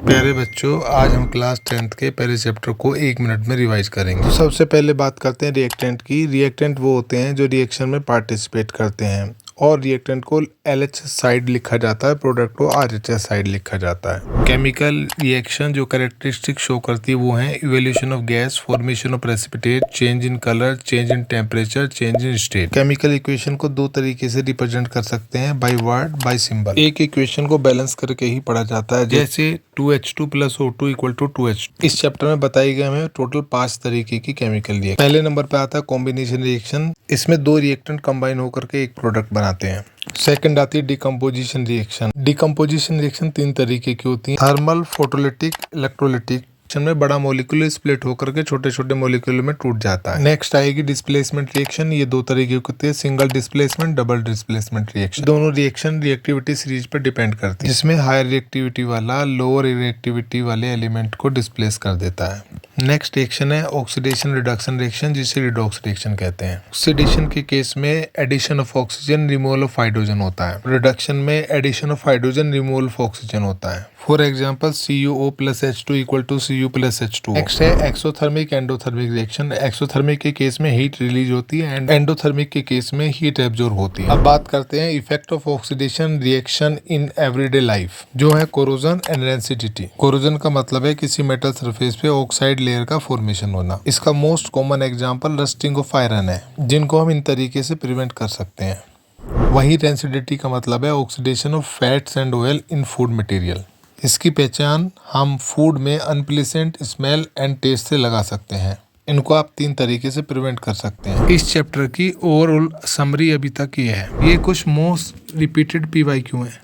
प्यारे बच्चों, आज हम क्लास 10th के पहले चैप्टर को 1 मिनट में रिवाइज करेंगे। तो सबसे पहले बात करते हैं रिएक्टेंट की। रिएक्टेंट वो होते हैं जो रिएक्शन में पार्टिसिपेट करते हैं और रिएक्टेंट को LH साइड लिखा जाता है, प्रोडक्ट को RHS साइड लिखा जाता है। केमिकल रिएक्शन जो कैरेक्टरिस्टिक शो करती है वो है evolution of gas, formation of precipitate, change in colour, change in temperature, change in state. Chemical equation को दो तरीके से रिप्रेजेंट कर सकते हैं, बाय वर्ड, बाय सिंबल। एक इक्वेशन को बैलेंस करके ही पढ़ा जाता है, जैसे 2H2 + O2 = 2H2। इस चैप्टर में बताई गई हमें टोटल 5 तरीके की केमिकल रिएक्शन। पहले नंबर पे आता है कॉम्बिनेशन रिएक्शन। इसमें दो रिएक्टेंट कंबाइन होकर के एक प्रोडक्ट बनाते हैं। सेकंड आती है डिकम्पोजिशन रिएक्शन। डिकम्पोजिशन रिएक्शन 3 तरीके की होती है, थर्मल, फोटोलिटिक, इलेक्ट्रोलिटिक। में बड़ा मॉलिक्यूल स्प्लिट होकर के छोटे छोटे मॉलिक्यूल में टूट जाता है। नेक्स्ट आएगी डिस्प्लेसमेंट रिएक्शन। ये दो तरीके की होती है, single displacement, double displacement reaction. दोनों रिएक्शन रिएक्टिविटी सीरीज पर डिपेंड करती है, जिसमें हायर रिएक्टिविटी वाला लोअर रिएक्टिविटी वाले एलिमेंट को डिस्प्लेस कर देता है। नेक्स्ट रिएक्शन है ऑक्सीडेशन रिडक्शन रिएक्शन, जिसे रिडॉक्स रिएक्शन कहते हैं। ऑक्सीडेशन के केस में addition of oxygen, removal of hydrogen होता है। रिडक्शन में addition of hydrogen, removal of oxygen होता है। For example CuO + H2 = Cu + H2। Next है एक्सोथर्मिक एंडोथर्मिक रिएक्शन। एक्सोथर्मिक के केस में हीट रिलीज होती है एंड एंडोथर्मिक के केस में हीट एब्जॉर्ब होती है। अब बात करते हैं effect of oxidation reaction in everyday life, जो है कोरोजन एंड रेसिडिटी। कोरोजन का मतलब है किसी मेटल सरफेस पे ऑक्साइड लेयर का फॉर्मेशन होना। इसका most common example rusting of iron है, जिनको हम इन तरीके से प्रिवेंट कर सकते हैं। वहीं रेसिडिटी का मतलब है oxidation of fats and oil in food material. इसकी पहचान हम फूड में अनप्लेसेंट स्मेल एंड टेस्ट से लगा सकते हैं। इनको आप 3 तरीके से प्रिवेंट कर सकते हैं। इस चैप्टर की ओवरऑल समरी अभी तक ये है। ये कुछ मोस्ट रिपीटेड PYQ हैं।